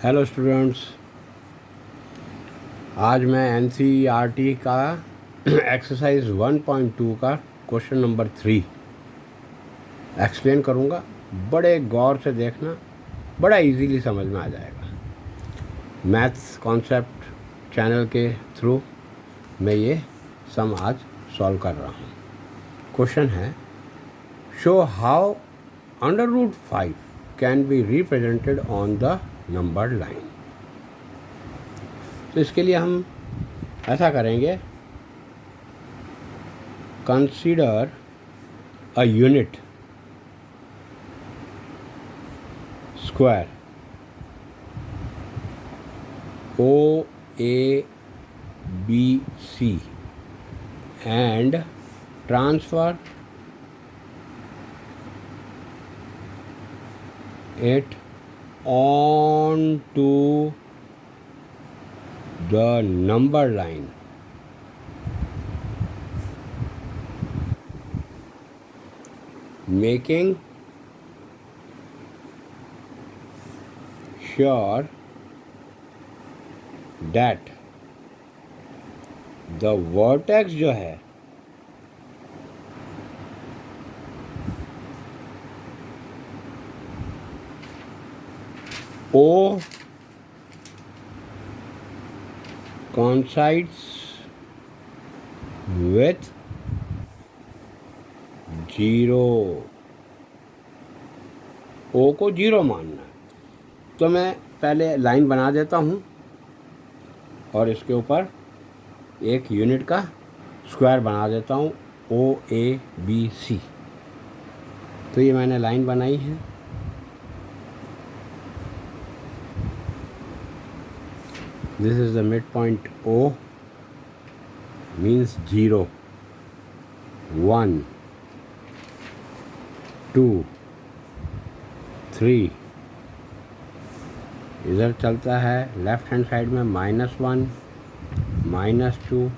Hello students, आज मैं NCERT का एक्सरसाइज 1.2 का क्वेश्चन नंबर 3 एक्सप्लेन करूँगा। बड़े गौर से देखना, बड़ा इजीली समझ में आ जाएगा। मैथ्स कॉन्सेप्ट चैनल के थ्रू मैं ये सम आज सॉल्व कर रहा हूँ। क्वेश्चन है, show how √5 can be represented on the number line. तो इसके लिए हम ऐसा करेंगे, consider a unit square OABC and transfer it onto the number line making sure that the vertex जो है O coincides with 0। O को 0 मानना है। तो मैं पहले लाइन बना देता हूँ और इसके ऊपर एक यूनिट का स्क्वायर बना देता हूँ OABC। तो ये मैंने लाइन बनाई है। This is the midpoint O, means 0, 1, 2, 3। इधर चलता है लेफ्ट हैंड साइड में -1, -2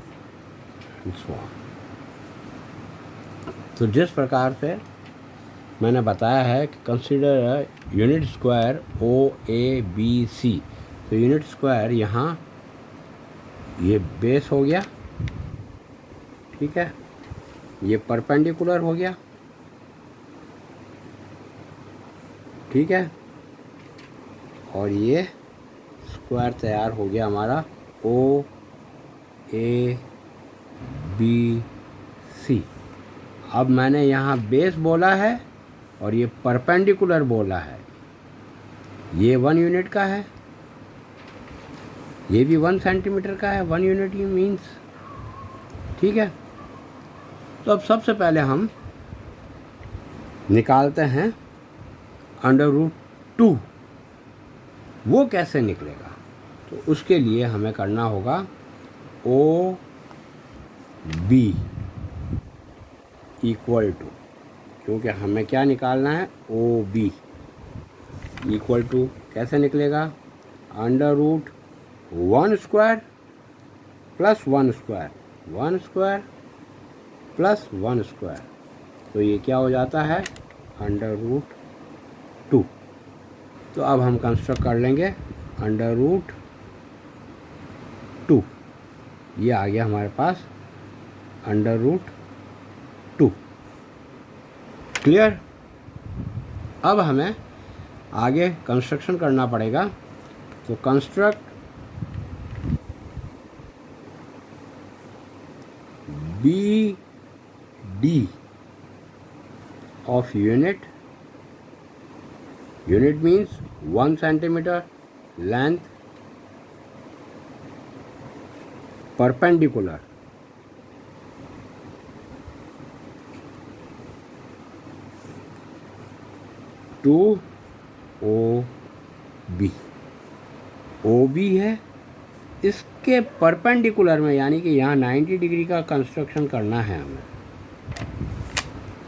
एंड सो ऑन। तो जिस प्रकार से मैंने बताया है कि कंसीडर यूनिट स्क्वायर OABC, तो यूनिट स्क्वायर यहाँ ये बेस हो गया, ठीक है, ये परपेंडिकुलर हो गया, ठीक है, और ये स्क्वायर तैयार हो गया हमारा OABC। अब मैंने यहाँ बेस बोला है और ये परपेंडिकुलर बोला है। ये 1 यूनिट का है, ये भी 1 सेंटीमीटर का है। 1 यूनिट ही मीन्स, ठीक है। तो अब सबसे पहले हम निकालते हैं √2। वो कैसे निकलेगा? तो उसके लिए हमें करना होगा OB इक्वल टू, क्योंकि हमें क्या निकालना है, OB इक्वल टू कैसे निकलेगा, √1 square plus 1 square, 1 square plus 1 square. तो ये क्या हो जाता है, √2। तो अब हम कंस्ट्रक्ट कर लेंगे √2। ये आ गया हमारे पास √2। क्लियर? अब हमें आगे कंस्ट्रक्शन करना पड़ेगा। तो construct BD of unit means 1 centimeter length, perpendicular to OB। OB है, इसके परपेंडिकुलर में, यानी कि यहाँ 90 डिग्री का कंस्ट्रक्शन करना है हमें।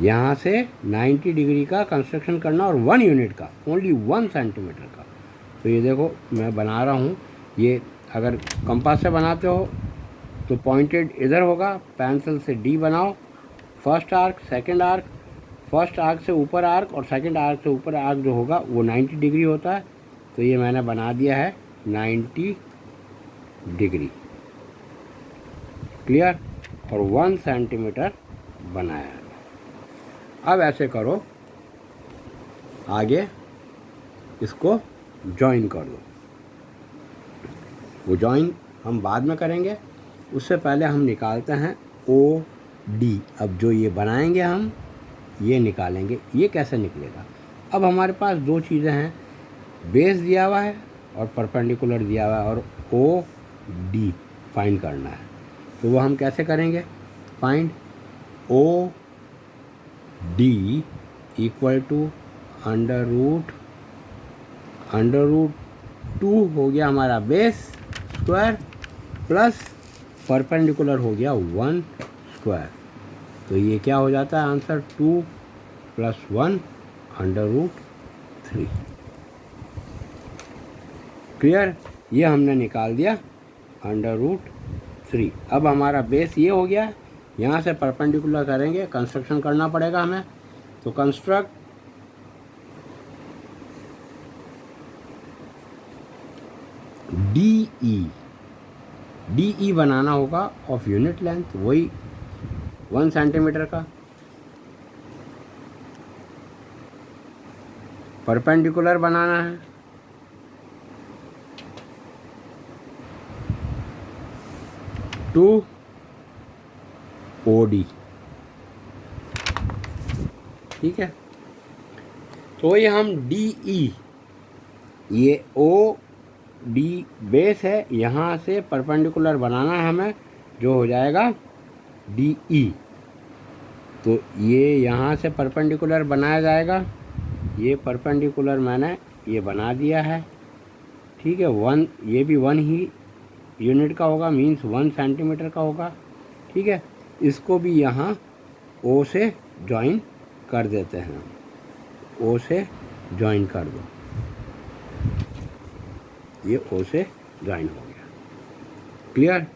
यहाँ से 90 डिग्री का कंस्ट्रक्शन करना और 1 यूनिट का, ओनली 1 सेंटीमीटर का। तो ये देखो मैं बना रहा हूँ। ये अगर कंपास से बनाते हो तो पॉइंटेड इधर होगा, पेंसिल से D बनाओ, first arc, second arc, first arc से ऊपर आर्क और सेकंड आर्क से ऊपर आर्क जो होगा वो 90 डिग्री होता है। तो ये मैंने बना दिया है 90 डिग्री। क्लियर? और 1 सेंटीमीटर बनाया है। अब ऐसे करो, आगे इसको जॉइन कर दो। वो जॉइन हम बाद में करेंगे, उससे पहले हम निकालते हैं ओ डी। अब जो ये बनाएंगे हम ये निकालेंगे। ये कैसे निकलेगा? अब हमारे पास दो चीज़ें हैं, बेस दिया हुआ है और परपेंडिकुलर दिया हुआ है, और ओ डी फाइंड करना है। तो वो हम कैसे करेंगे? Find O D equal to under root 2 हो गया हमारा बेस स्क्वायर, प्लस परपेंडिकुलर हो गया 1 स्क्वायर। तो ये क्या हो जाता है आंसर? 2 + 1 √3। क्लियर? ये हमने निकाल दिया √3। अब हमारा बेस ये हो गया। यहाँ से परपेंडिकुलर करेंगे, कंस्ट्रक्शन करना पड़ेगा हमें। तो कंस्ट्रक्ट डी ई बनाना होगा ऑफ यूनिट लेंथ, वही 1 सेंटीमीटर का। परपेंडिकुलर बनाना है, टू ओ डी। ठीक है? तो ये हम डी ई, ये ओ डी बेस है, यहाँ से परपेंडिकुलर बनाना है हमें, जो हो जाएगा डी ई। तो ये यहाँ से परपेंडिकुलर बनाया जाएगा। ये परपेंडिकुलर मैंने ये बना दिया है। ठीक है? 1, ये भी 1 ही यूनिट का होगा, मीन्स 1 सेंटीमीटर का होगा। ठीक है? इसको भी यहाँ ओ से जॉइन कर देते हैं। ओ से जॉइन कर दो, ये ओ से जॉइन हो गया। क्लियर?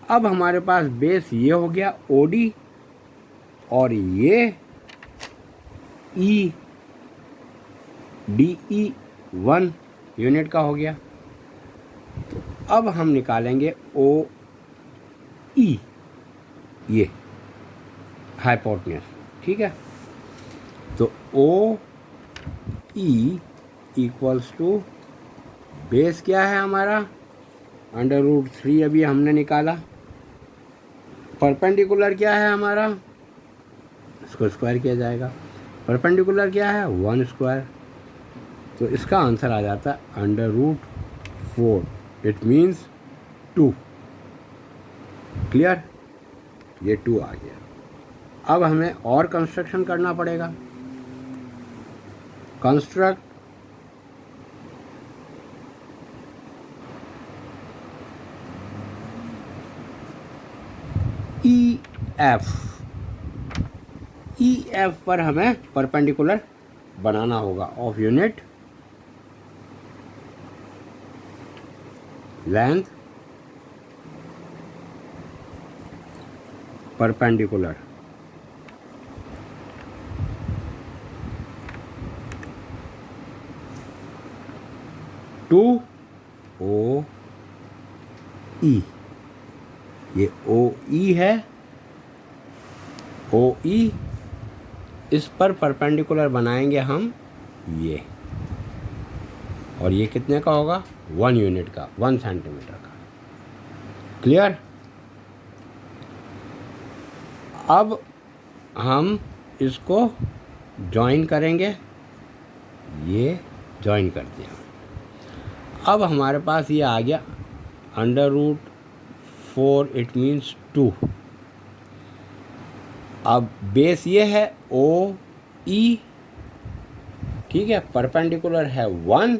अब हमारे पास बेस ये हो गया ओ डी, और ये ई डी ई 1 यूनिट का हो गया। तो अब हम निकालेंगे ओ ई, ये हाइपोटेन्यूज। ठीक है? तो ओ ई इक्वल्स टू, बेस क्या है हमारा? √3 अभी हमने निकाला। परपेंडिकुलर क्या है हमारा? इसको स्क्वायर किया जाएगा। परपेंडिकुलर क्या है? 1 स्क्वायर। तो इसका आंसर आ जाता है √4। It means 2। क्लियर? ये 2 आ गया। अब हमें और कंस्ट्रक्शन करना पड़ेगा। कंस्ट्रक्ट ई एफ पर हमें परपेंडिकुलर बनाना होगा of unit length perpendicular. To O E, ये ओ ई है। ओ ई, इस पर परपेंडिकुलर बनाएंगे हम ये, और ये कितने का होगा? 1 यूनिट का, 1 सेंटीमीटर का। क्लियर? अब हम इसको जॉइन करेंगे, ये जॉइन कर दिया। अब हमारे पास ये आ गया √4, इट मीन्स 2। अब बेस ये है ओ ई। ठीक है? परपेंडिकुलर है 1,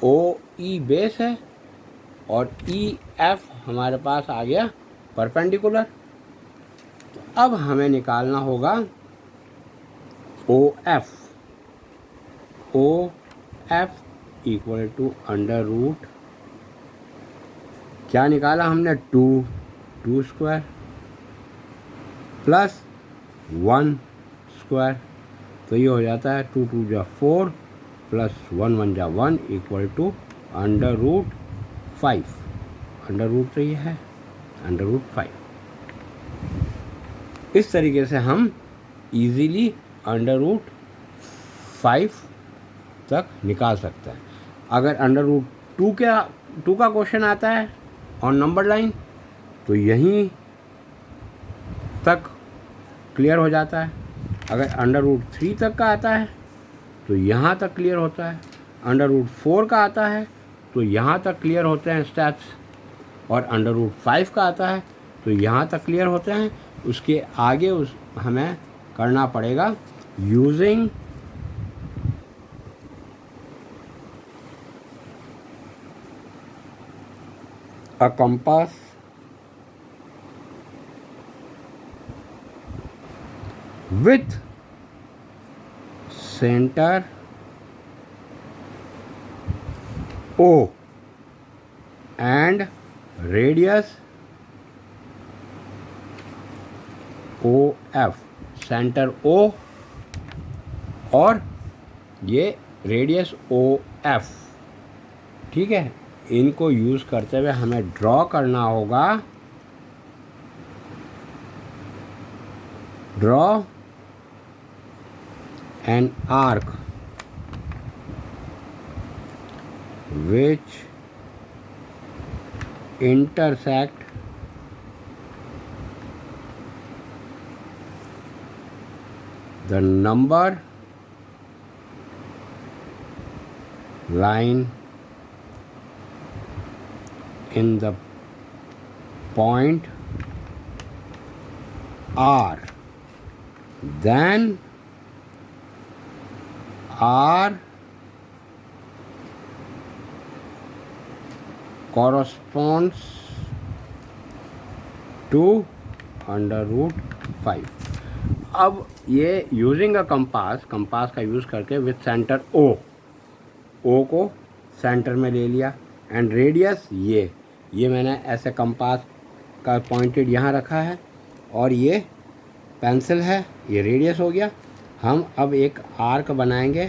ओ ई बेस है, और ई एफ हमारे पास आ गया परपेंडिकुलर। तो अब हमें निकालना होगा O F. O F equal to √ क्या निकाला हमने? 2 स्क्वायर + 1 स्क्वायर। तो ये हो जाता है 2 × 2 = 4, प्लस 1 1 जा 1 equal to under root 5, under root तो ये है अंडर रूट 5। इस तरीके से हम इजीली अंडर रूट 5 तक निकाल सकते हैं। अगर अंडर रूट 2 का क्वेश्चन आता है ऑन नंबर लाइन तो यहीं तक क्लियर हो जाता है। अगर अंडर रूट 3 तक का आता है तो यहाँ तक क्लियर होता है। अंडर रूट 4 का आता है तो यहाँ तक क्लियर होते हैं स्टेप्स, और अंडर रूट 5 का आता है तो यहाँ तक क्लियर होते हैं। उसके आगे हमें करना पड़ेगा using a compass with center O and radius OF, centre O और ये रेडियस OF, ठीक है। इनको यूज़ करते हुए हमें ड्रॉ करना होगा, draw an arc which intersect the number line in the point R, then R corresponds to under root 5। अब ये यूजिंग अ कंपास का यूज़ करके विथ सेंटर O को सेंटर में ले लिया, एंड रेडियस ये मैंने ऐसे कंपास का पॉइंटेड यहाँ रखा है और ये पेंसिल है, ये रेडियस हो गया। हम अब एक आर्क बनाएंगे,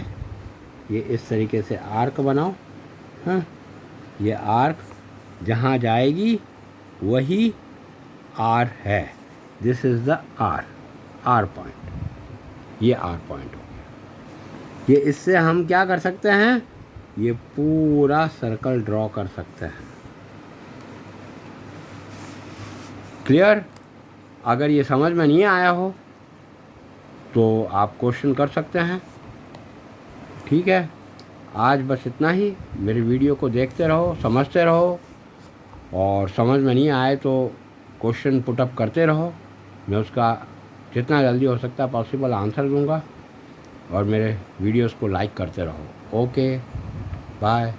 ये इस तरीके से आर्क बनाओ, हाँ, ये आर्क जहाँ जाएगी वही आर है। This is the R point, ये आर पॉइंट हो गया। ये इससे हम क्या कर सकते हैं, ये पूरा सर्कल ड्रॉ कर सकते हैं। क्लियर? अगर ये समझ में नहीं आया हो तो आप क्वेश्चन कर सकते हैं, ठीक है। आज बस इतना ही। मेरी वीडियो को देखते रहो, समझते रहो, और समझ में नहीं आए तो क्वेश्चन पुटअप करते रहो। मैं उसका जितना जल्दी हो सकता है पॉसिबल आंसर दूंगा, और मेरे वीडियोस को लाइक करते रहो। Okay, bye.